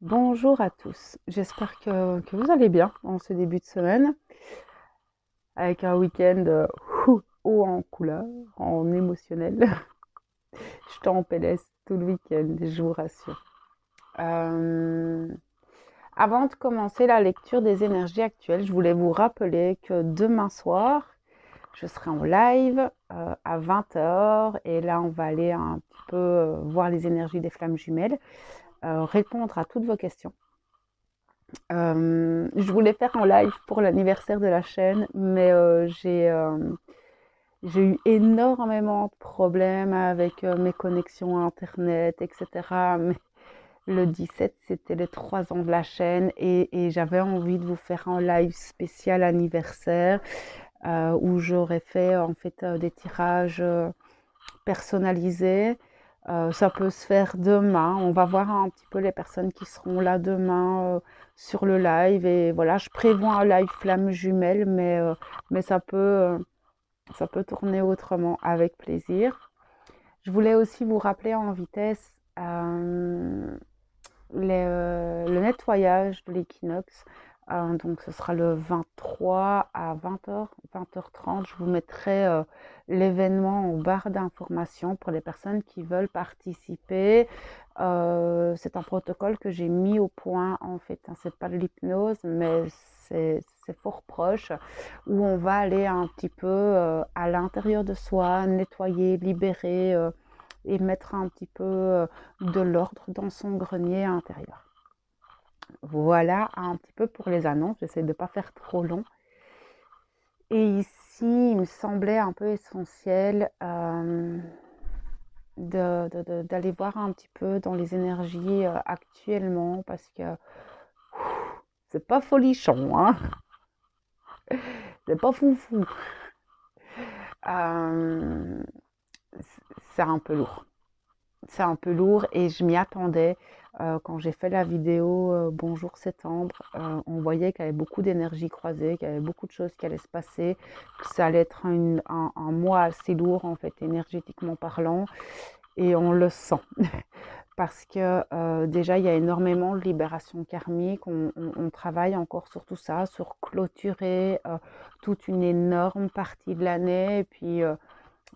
Bonjour à tous, j'espère que vous allez bien en ce début de semaine, avec un week-end haut en couleur, en émotionnel. Je t'en PLS tout le week-end, je vous rassure. Euh, Avant de commencer la lecture des énergies actuelles, je voulais vous rappeler que demain soir, je serai en live à 20 h et là on va aller un petit peu voir les énergies des flammes jumelles, répondre à toutes vos questions. Je voulais faire en live pour l'anniversaire de la chaîne, mais j'ai eu énormément de problèmes avec mes connexions internet, etc. Mais le 17, c'était les 3 ans de la chaîne et j'avais envie de vous faire un live spécial anniversaire où j'aurais fait en fait des tirages personnalisés. Ça peut se faire demain. On va voir un petit peu les personnes qui seront là demain sur le live. Et voilà, je prévois un live flamme jumelle, mais ça peut tourner autrement avec plaisir. Je voulais aussi vous rappeler en vitesse le nettoyage de l'équinoxe. Donc ce sera le 23 à 20 h, 20 h 30. Je vous mettrai l'événement en barre d'informations pour les personnes qui veulent participer. C'est un protocole que j'ai mis au point en fait, hein. C'est pas de l'hypnose, mais c'est fort proche, où on va aller un petit peu à l'intérieur de soi, nettoyer, libérer et mettre un petit peu de l'ordre dans son grenier intérieur. Voilà un petit peu pour les annonces. J'essaie de ne pas faire trop long. Et ici, il me semblait un peu essentiel d'aller voir un petit peu dans les énergies actuellement parce que c'est pas folichon, hein. C'est pas foufou. Euh, c'est un peu lourd. C'est un peu lourd et je m'y attendais. Quand j'ai fait la vidéo Bonjour Septembre, on voyait qu'il y avait beaucoup d'énergie croisée, qu'il y avait beaucoup de choses qui allaient se passer, que ça allait être un mois assez lourd en fait, énergétiquement parlant, et on le sent. Parce que déjà, il y a énormément de libération karmique, on travaille encore sur tout ça, sur clôturer toute une énorme partie de l'année, et puis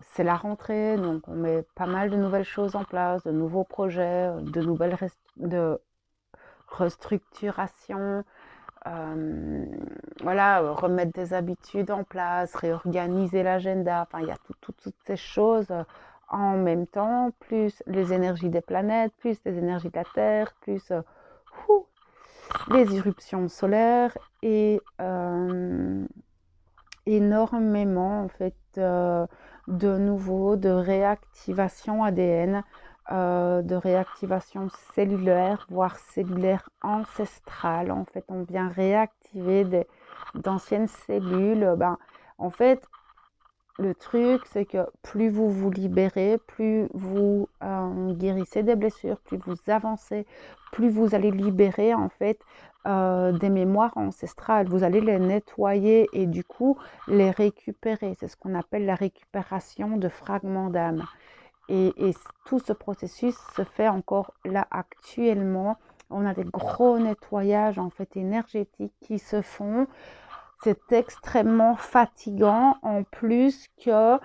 c'est la rentrée, donc on met pas mal de nouvelles choses en place, de nouveaux projets, de nouvelles de restructuration, euh, voilà, remettre des habitudes en place, réorganiser l'agenda. Enfin, il y a toutes ces choses en même temps, plus les énergies des planètes, plus les énergies de la Terre, plus les éruptions solaires et énormément en fait de nouveau de réactivation ADN, de réactivation cellulaire, voire cellulaire ancestrale. En fait, on vient réactiver d'anciennes cellules. Ben, en fait, le truc, c'est que plus vous vous libérez, plus vous guérissez des blessures, plus vous avancez, plus vous allez libérer en fait des mémoires ancestrales. Vous allez les nettoyer et du coup les récupérer. C'est ce qu'on appelle la récupération de fragments d'âme. Et tout ce processus se fait encore là actuellement. On a des gros nettoyages en fait énergétiques qui se font. C'est extrêmement fatigant en plus que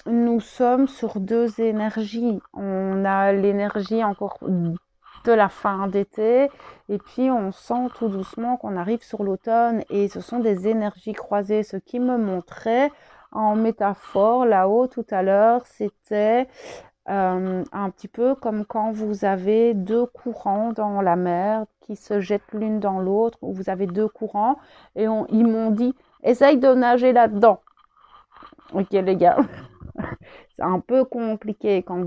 nous sommes sur deux énergies. On a l'énergie encore de la fin d'été et puis on sent tout doucement qu'on arrive sur l'automne et ce sont des énergies croisées. Ce qui me montrait en métaphore là-haut tout à l'heure, c'était un petit peu comme quand vous avez deux courants dans la mer qui se jettent l'une dans l'autre, où vous avez deux courants, et ils m'ont dit, essaye de nager là-dedans. Ok les gars, c'est un peu compliqué quand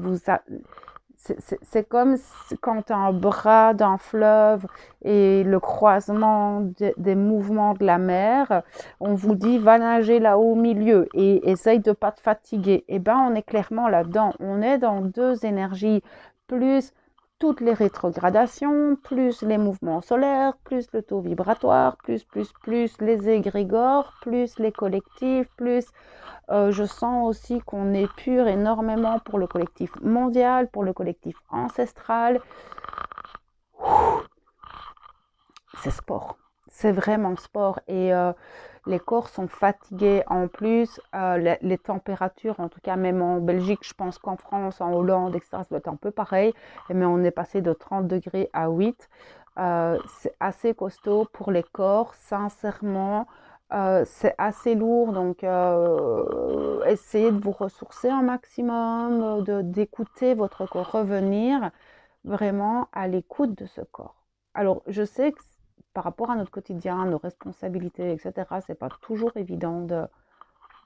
c'est comme quand un bras d'un fleuve et le croisement des mouvements de la mer, on vous dit va nager là-haut au milieu et essaye de ne pas te fatiguer. Et bien on est clairement là-dedans. On est dans deux énergies, plus toutes les rétrogradations, plus les mouvements solaires, plus le taux vibratoire, plus les égrégores, plus les collectifs, plus je sens aussi qu'on épure énormément pour le collectif mondial, pour le collectif ancestral. c'est sport. C'est vraiment sport. Et les corps sont fatigués. En plus, les températures, en tout cas même en Belgique, je pense qu'en France, en Hollande, etc., ça doit être un peu pareil. Mais on est passé de 30 degrés à 8. C'est assez costaud pour les corps, sincèrement. C'est assez lourd, donc essayez de vous ressourcer un maximum, d'écouter votre corps, revenir vraiment à l'écoute de ce corps. Alors, je sais que par rapport à notre quotidien, nos responsabilités, etc., c'est pas toujours évident de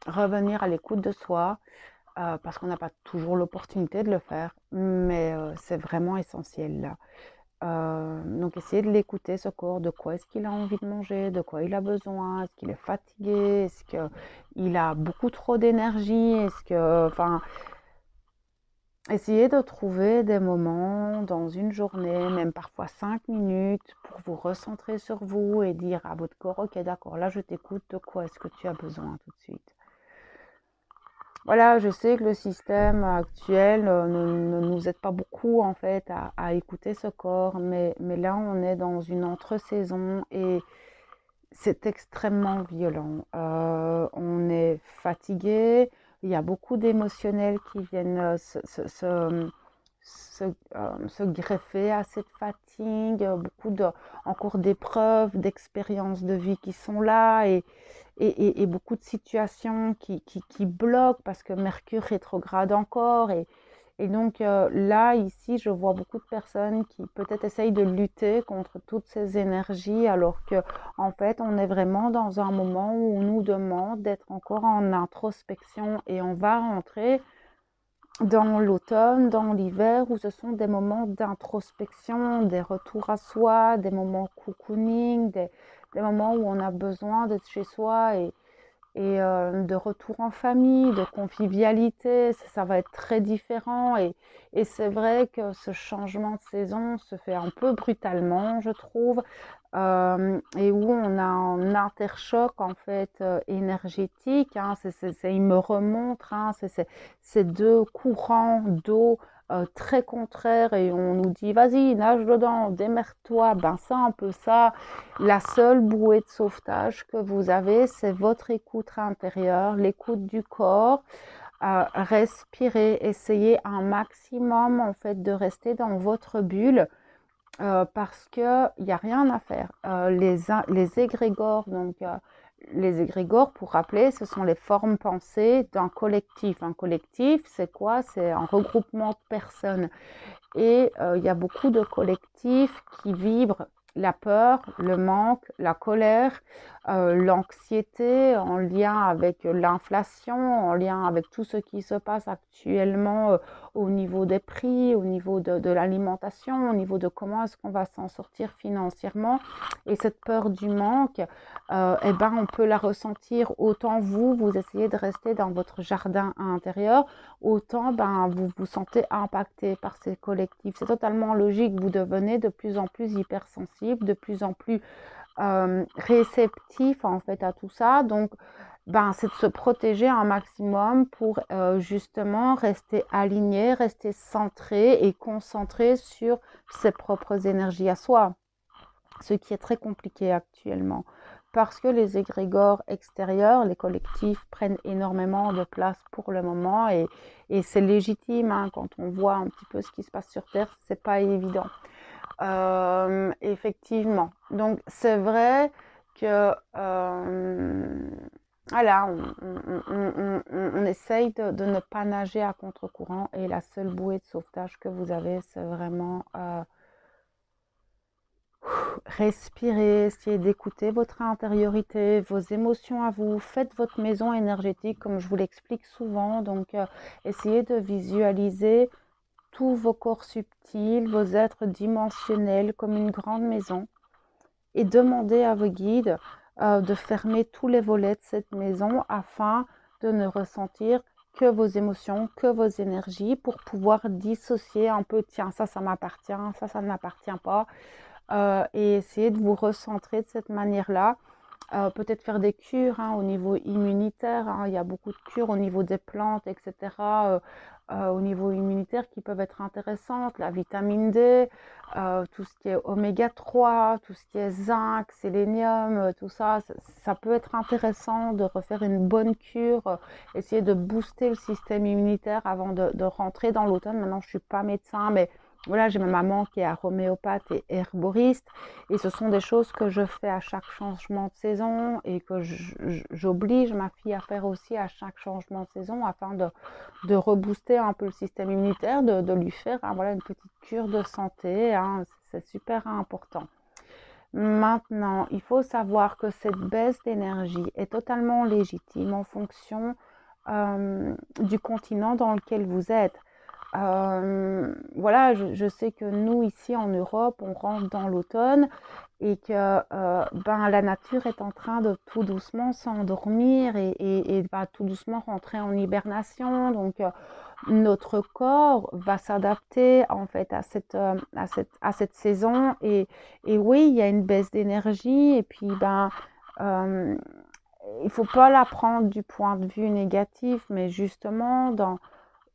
revenir à l'écoute de soi parce qu'on n'a pas toujours l'opportunité de le faire, mais c'est vraiment essentiel là. Donc, essayez de l'écouter, ce corps, de quoi est-ce qu'il a envie de manger, de quoi il a besoin, est-ce qu'il est fatigué, est-ce qu'il a beaucoup trop d'énergie, enfin, essayez de trouver des moments dans une journée, même parfois 5 minutes, pour vous recentrer sur vous et dire à votre corps, ok, d'accord, là je t'écoute, de quoi est-ce que tu as besoin tout de suite. Voilà, je sais que le système actuel ne nous aide pas beaucoup en fait à écouter ce corps, mais là on est dans une entre-saison et c'est extrêmement violent. On est fatigué, il y a beaucoup d'émotionnels qui viennent se greffer à cette fatigue, beaucoup encore d'épreuves, d'expériences de vie qui sont là et beaucoup de situations qui bloquent parce que Mercure rétrograde encore. Et donc là, ici, je vois beaucoup de personnes qui peut-être essayent de lutter contre toutes ces énergies alors que en fait, on est vraiment dans un moment où on nous demande d'être encore en introspection et on va rentrer dans l'automne, dans l'hiver, où ce sont des moments d'introspection, des retours à soi, des moments cocooning, des moments où on a besoin d'être chez soi et de retour en famille, de convivialité, ça va être très différent. Et c'est vrai que ce changement de saison se fait un peu brutalement, je trouve, et où on a un interchoc en fait énergétique. Hein, il me remonte, hein, c'est deux courants d'eau très contraires et on nous dit vas-y, nage dedans, démerde-toi. Ben c'est un peu ça. La seule bouée de sauvetage que vous avez, c'est votre écoute intérieure, l'écoute du corps. Respirez, essayez un maximum en fait de rester dans votre bulle parce qu'il n'y a rien à faire. Les égrégores, donc les égrégores, pour rappeler, ce sont les formes pensées d'un collectif. Un collectif, c'est quoi? C'est un regroupement de personnes. Et il y a beaucoup de collectifs qui vibrent la peur, le manque, la colère, l'anxiété en lien avec l'inflation, en lien avec tout ce qui se passe actuellement au niveau des prix, au niveau de l'alimentation, au niveau de comment est-ce qu'on va s'en sortir financièrement. Et cette peur du manque, eh ben, on peut la ressentir autant vous essayez de rester dans votre jardin intérieur, autant ben, vous vous sentez impacté par ces collectifs. C'est totalement logique, vous devenez de plus en plus hypersensible, de plus en plus réceptif en fait à tout ça. Donc, ben, c'est de se protéger un maximum pour justement rester aligné, rester centré et concentré sur ses propres énergies à soi, ce qui est très compliqué actuellement. Parce que les égrégores extérieurs, les collectifs prennent énormément de place pour le moment et c'est légitime hein, quand on voit un petit peu ce qui se passe sur Terre, c'est pas évident. Effectivement. Donc c'est vrai que voilà, on essaye de ne pas nager à contre-courant et la seule bouée de sauvetage que vous avez, c'est vraiment respirez, essayez d'écouter votre intériorité, vos émotions à vous. Faites votre maison énergétique comme je vous l'explique souvent. Donc, essayez de visualiser tous vos corps subtils, vos êtres dimensionnels comme une grande maison. Et demandez à vos guides de fermer tous les volets de cette maison afin de ne ressentir que vos émotions, que vos énergies pour pouvoir dissocier un peu, tiens, ça m'appartient, ça ne m'appartient pas. Et essayer de vous recentrer de cette manière-là Peut-être faire des cures au niveau immunitaire. Il y a beaucoup de cures au niveau des plantes, etc. Au niveau immunitaire qui peuvent être intéressantes. La vitamine D, tout ce qui est oméga 3, tout ce qui est zinc, sélénium, tout ça, ça peut être intéressant de refaire une bonne cure, essayer de booster le système immunitaire avant de rentrer dans l'automne. Maintenant, je ne suis pas médecin, mais voilà, j'ai ma maman qui est homéopathe et herboriste. Et ce sont des choses que je fais à chaque changement de saison et que j'oblige ma fille à faire aussi à chaque changement de saison afin de rebooster un peu le système immunitaire, de lui faire voilà, une petite cure de santé. C'est super important. Maintenant, il faut savoir que cette baisse d'énergie est totalement légitime en fonction du continent dans lequel vous êtes. Voilà, je sais que nous, ici en Europe, on rentre dans l'automne et que la nature est en train de tout doucement s'endormir et va tout doucement rentrer en hibernation. Donc, notre corps va s'adapter en fait à cette saison. Et oui, il y a une baisse d'énergie et puis euh, il ne faut pas la prendre du point de vue négatif, mais justement dans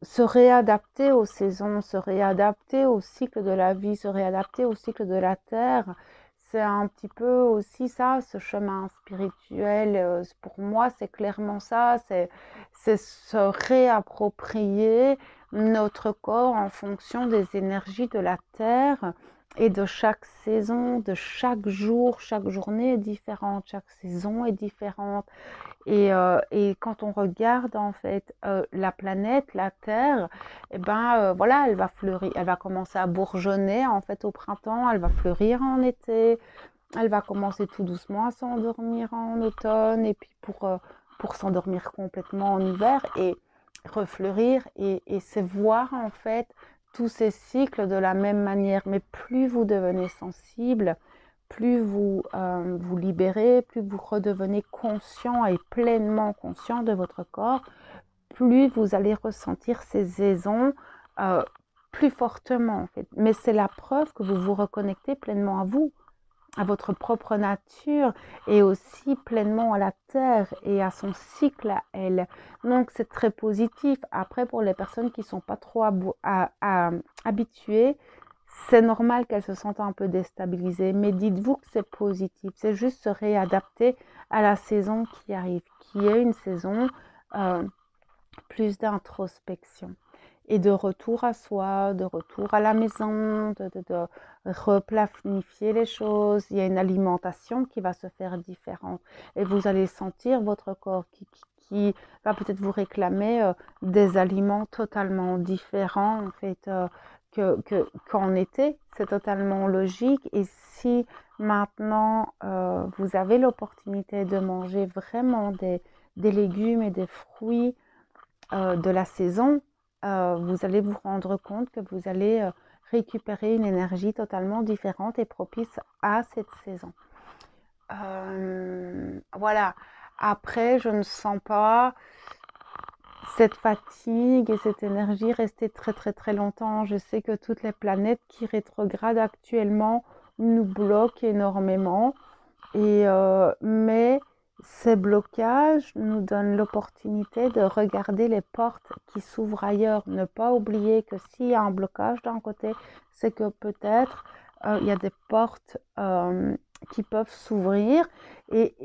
se réadapter aux saisons, se réadapter au cycle de la vie, se réadapter au cycle de la terre. C'est un petit peu aussi ça, ce chemin spirituel. Pour moi, c'est clairement ça, c'est se réapproprier notre corps en fonction des énergies de la terre et de chaque saison, de chaque jour. Chaque journée est différente, chaque saison est différente. Et quand on regarde en fait la planète, la Terre, voilà, elle va fleurir, elle va commencer à bourgeonner en fait au printemps, elle va fleurir en été, elle va commencer tout doucement à s'endormir en automne et puis pour s'endormir complètement en hiver et refleurir et c'est voir en fait tous ces cycles de la même manière. Mais plus vous devenez sensible, plus vous libérez, plus vous redevenez conscient et pleinement conscient de votre corps, plus vous allez ressentir ces saisons plus fortement en fait. Mais c'est la preuve que vous vous reconnectez pleinement à vous, à votre propre nature et aussi pleinement à la terre et à son cycle à elle. Donc c'est très positif. Après, pour les personnes qui ne sont pas trop habituées, c'est normal qu'elles se sentent un peu déstabilisées, mais dites-vous que c'est positif. C'est juste se réadapter à la saison qui arrive, qui est une saison plus d'introspection et de retour à soi, de retour à la maison, de replanifier les choses. Il y a une alimentation qui va se faire différente et vous allez sentir votre corps qui va peut-être vous réclamer des aliments totalement différents en fait qu'en été. C'est totalement logique. Et si maintenant vous avez l'opportunité de manger vraiment des légumes et des fruits de la saison, vous allez vous rendre compte que vous allez récupérer une énergie totalement différente et propice à cette saison. Voilà. Après, je ne sens pas cette fatigue et cette énergie rester très très très longtemps. Je sais que toutes les planètes qui rétrogradent actuellement nous bloquent énormément. Mais ces blocages nous donnent l'opportunité de regarder les portes qui s'ouvrent ailleurs. Ne pas oublier que s'il y a un blocage d'un côté, c'est que peut-être il y a des portes qui peuvent s'ouvrir. Et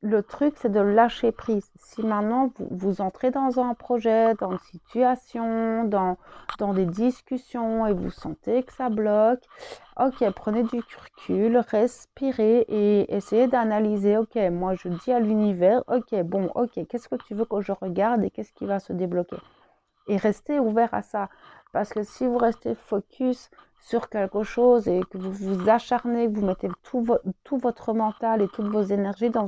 le truc, c'est de lâcher prise. Si maintenant vous entrez dans un projet, dans une situation, dans des discussions et vous sentez que ça bloque, ok, prenez du recul, respirez et essayez d'analyser. Ok, moi je dis à l'univers, ok, bon, ok, qu'est-ce que tu veux que je regarde et qu'est-ce qui va se débloquer? Et restez ouvert à ça. Parce que si vous restez focus sur quelque chose et que vous vous acharnez, que vous mettez tout votre mental et toutes vos énergies dans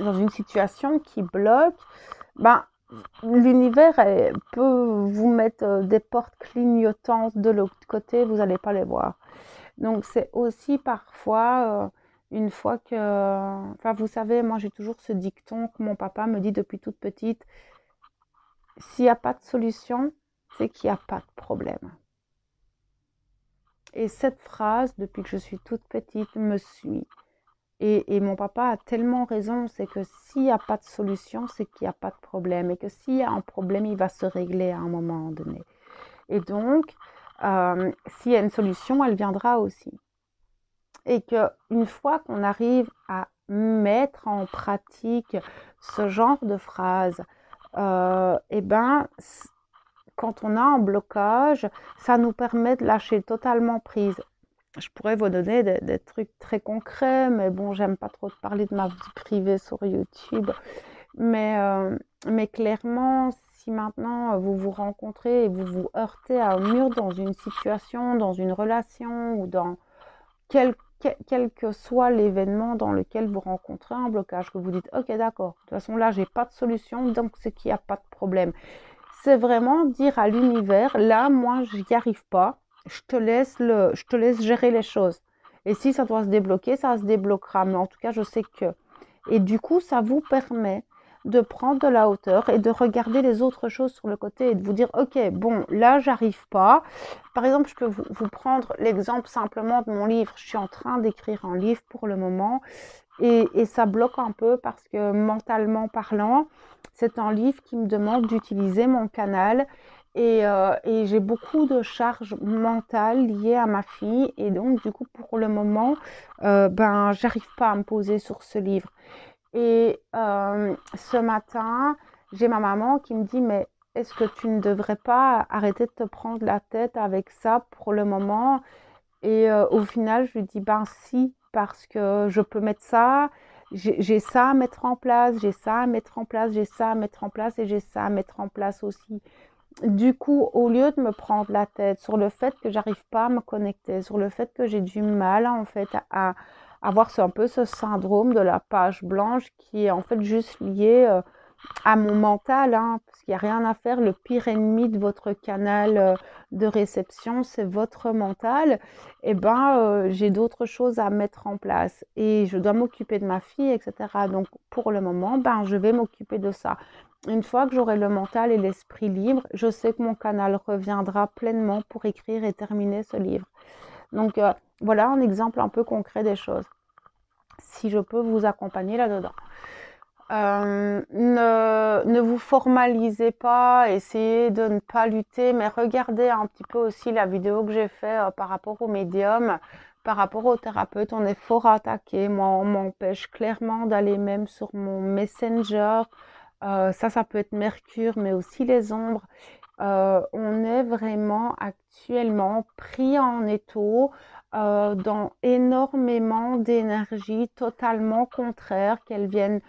une situation qui bloque, l'univers peut vous mettre des portes clignotantes de l'autre côté, vous n'allez pas les voir. Donc c'est aussi parfois une fois que... Enfin, vous savez, moi j'ai toujours ce dicton que mon papa me dit depuis toute petite, s'il n'y a pas de solution, c'est qu'il n'y a pas de problème. Et cette phrase, depuis que je suis toute petite, me suit. Et mon papa a tellement raison, c'est que s'il n'y a pas de solution, c'est qu'il n'y a pas de problème. Et que s'il y a un problème, il va se régler à un moment donné. Et donc, s'il y a une solution, elle viendra aussi. Et qu'une fois qu'on arrive à mettre en pratique ce genre de phrase, et ben, quand on a un blocage, ça nous permet de lâcher totalement prise. Je pourrais vous donner des trucs très concrets, mais bon, j'aime pas trop parler de ma vie privée sur YouTube. Mais clairement, si maintenant vous vous rencontrez et vous vous heurtez à un mur dans une situation, dans une relation ou dans quel que soit l'événement dans lequel vous rencontrez un blocage, que vous dites ok d'accord, de toute façon là j'ai pas de solution, donc c'est qu'il n'y a pas de problème. C'est vraiment dire à l'univers, là moi j'y arrive pas, je te laisse gérer les choses. Et si ça doit se débloquer, ça se débloquera. Mais en tout cas, je sais que. Et du coup, ça vous permet de prendre de la hauteur et de regarder les autres choses sur le côté et de vous dire, ok, bon, là, j'arrive pas. Par exemple, je peux vous prendre l'exemple simplement de mon livre. Je suis en train d'écrire un livre pour le moment et ça bloque un peu parce que mentalement parlant, c'est un livre qui me demande d'utiliser mon canal et j'ai beaucoup de charges mentales liées à ma fille et donc du coup pour le moment, ben j'arrive pas à me poser sur ce livre. Et ce matin, j'ai ma maman qui me dit mais est-ce que tu ne devrais pas arrêter de te prendre la tête avec ça pour le moment? Et au final, je lui dis ben si, parce que je peux mettre ça, j'ai ça à mettre en place, j'ai ça à mettre en place, j'ai ça à mettre en place et j'ai ça à mettre en place aussi. Du coup, au lieu de me prendre la tête sur le fait que j'arrive pas à me connecter, sur le fait que j'ai du mal en fait à avoir un peu ce syndrome de la page blanche qui est en fait juste lié à mon mental, hein, parce qu'il n'y a rien à faire. Le pire ennemi de votre canal de réception, c'est votre mental. Et ben, j'ai d'autres choses à mettre en place et je dois m'occuper de ma fille, etc. Donc, pour le moment, ben, je vais m'occuper de ça. Une fois que j'aurai le mental et l'esprit libre, je sais que mon canal reviendra pleinement pour écrire et terminer ce livre. Donc, voilà un exemple un peu concret des choses. Si je peux vous accompagner là-dedans. Ne vous formalisez pas, essayez de ne pas lutter, mais regardez un petit peu aussi la vidéo que j'ai fait par rapport au médium, par rapport au thérapeute. On est fort attaqué. Moi, on m'empêche clairement d'aller même sur mon Messenger. Ça peut être Mercure, mais aussi les ombres. On est vraiment actuellement pris en étau dans énormément d'énergie totalement contraire, qu'elles viennent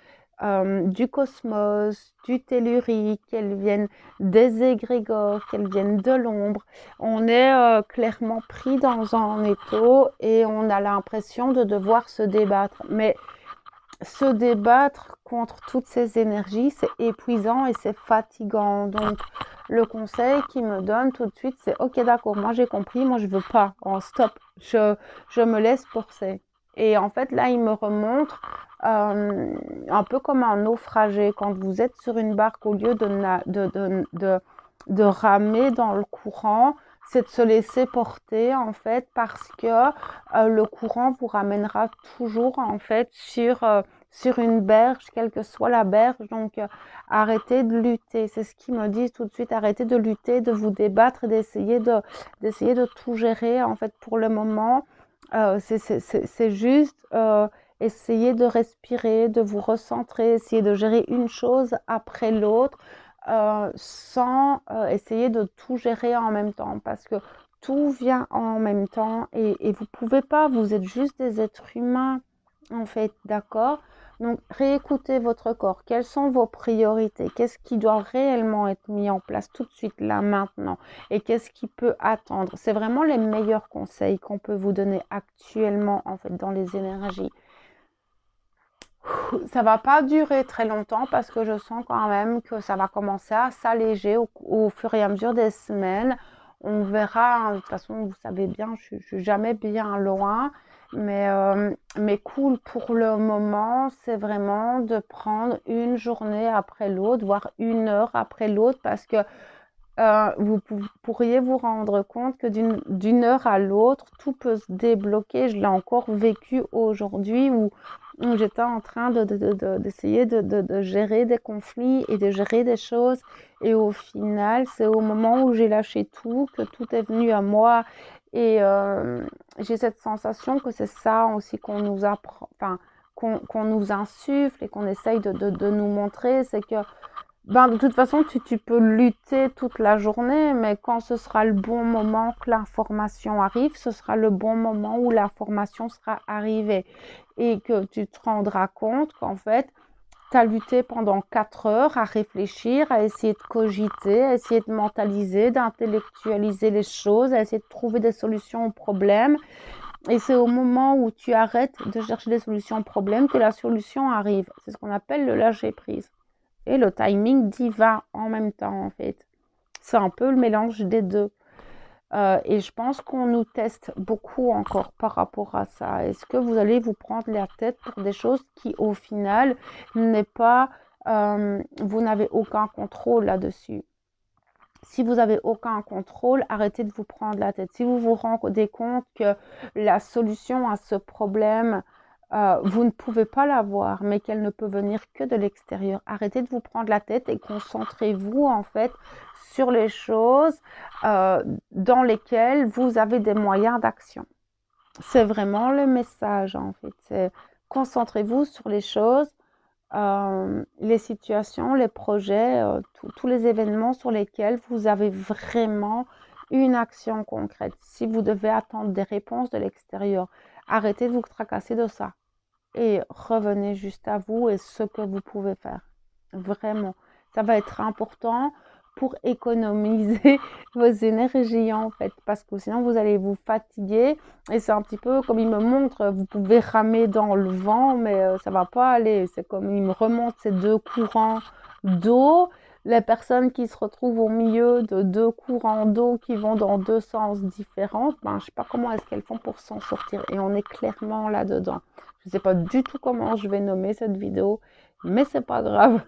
du cosmos, du tellurique, qu'elles viennent des égrégores, qu'elles viennent de l'ombre. On est clairement pris dans un étau et on a l'impression de devoir se débattre. Mais se débattre contre toutes ces énergies, c'est épuisant et c'est fatigant. Donc, le conseil qu'il me donne tout de suite, c'est ok, d'accord, moi j'ai compris, moi je veux pas, en stop, je me laisse porter. Et en fait, là, il me remontre un peu comme un naufragé. Quand vous êtes sur une barque, au lieu de ramer dans le courant, c'est de se laisser porter en fait parce que le courant vous ramènera toujours en fait sur une berge, quelle que soit la berge. Donc arrêtez de lutter, c'est ce qu'ils me disent tout de suite, arrêtez de lutter, de vous débattre, d'essayer de tout gérer en fait pour le moment. C'est juste essayer de respirer, de vous recentrer, essayer de gérer une chose après l'autre sans essayer de tout gérer en même temps parce que tout vient en même temps et vous pouvez pas, vous êtes juste des êtres humains en fait, d'accord? Donc réécoutez votre corps, quelles sont vos priorités, qu'est-ce qui doit réellement être mis en place tout de suite là maintenant et qu'est-ce qui peut attendre. C'est vraiment les meilleurs conseils qu'on peut vous donner actuellement en fait dans les énergies. Ça va pas durer très longtemps parce que je sens quand même que ça va commencer à s'alléger au fur et à mesure des semaines. On verra, hein. De toute façon, vous savez bien, je suis jamais bien loin. Mais cool pour le moment, c'est vraiment de prendre une journée après l'autre, voire une heure après l'autre, parce que pourriez vous rendre compte que d'une heure à l'autre, tout peut se débloquer. Je l'ai encore vécu aujourd'hui où j'étais en train d'essayer de gérer des conflits et de gérer des choses. Et au final, c'est au moment où j'ai lâché tout que tout est venu à moi. Et j'ai cette sensation que c'est ça aussi qu'on nous apprend, enfin, qu'on nous insuffle et qu'on essaye de nous montrer, c'est que ben, de toute façon, tu peux lutter toute la journée, mais quand ce sera le bon moment que l'information arrive, ce sera le bon moment où l'information sera arrivée. Et que tu te rendras compte qu'en fait, tu as lutté pendant 4 heures à réfléchir, à essayer de cogiter, à essayer de mentaliser, d'intellectualiser les choses, à essayer de trouver des solutions aux problèmes. Et c'est au moment où tu arrêtes de chercher des solutions aux problèmes que la solution arrive. C'est ce qu'on appelle le lâcher prise. Et le timing divin en même temps, en fait. C'est un peu le mélange des deux. Et je pense qu'on nous teste beaucoup encore par rapport à ça. Est-ce que vous allez vous prendre la tête pour des choses qui, au final, n'est pas... vous n'avez aucun contrôle là-dessus. Si vous n'avez aucun contrôle, arrêtez de vous prendre la tête. Si vous vous rendez compte que la solution à ce problème, vous ne pouvez pas l'avoir, mais qu'elle ne peut venir que de l'extérieur, arrêtez de vous prendre la tête et concentrez-vous en fait sur les choses dans lesquelles vous avez des moyens d'action. C'est vraiment le message en fait. C'est concentrez-vous sur les choses les situations, les projets, tous les événements sur lesquels vous avez vraiment une action concrète. Si vous devez attendre des réponses de l'extérieur, arrêtez de vous tracasser de ça et revenez juste à vous et ce que vous pouvez faire. Vraiment, ça va être important pour économiser vos énergies en fait, parce que sinon vous allez vous fatiguer et c'est un petit peu comme il me montre, vous pouvez ramer dans le vent mais ça va pas aller, c'est comme il me remonte ces deux courants d'eau, les personnes qui se retrouvent au milieu de deux courants d'eau qui vont dans deux sens différents, ben je sais pas comment est-ce qu'elles font pour s'en sortir et on est clairement là-dedans. Je sais pas du tout comment je vais nommer cette vidéo, mais c'est pas grave.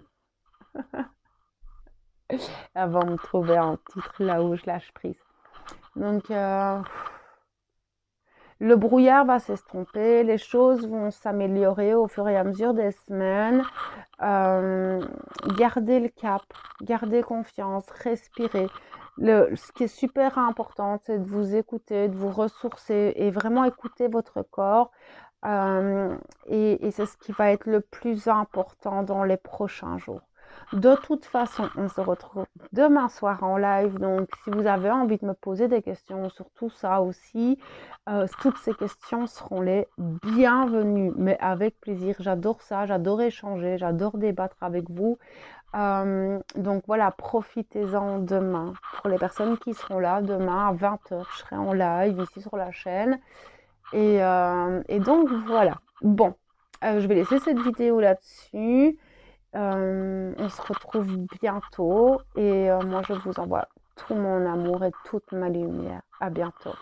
Avant de trouver un titre là où je lâche prise. Donc, le brouillard va s'estomper, les choses vont s'améliorer au fur et à mesure des semaines. Gardez le cap, gardez confiance, respirez. Ce qui est super important, c'est de vous écouter, de vous ressourcer et vraiment écouter votre corps. Et c'est ce qui va être le plus important dans les prochains jours. De toute façon, on se retrouve demain soir en live. Donc, si vous avez envie de me poser des questions sur tout ça aussi, toutes ces questions seront les bienvenues. Mais avec plaisir, j'adore ça, j'adore échanger, j'adore débattre avec vous. Donc voilà, profitez-en demain. Pour les personnes qui seront là, demain à 20h, je serai en live ici sur la chaîne. Et donc voilà. Bon, je vais laisser cette vidéo là-dessus. On se retrouve bientôt et moi je vous envoie tout mon amour et toute ma lumière. À bientôt.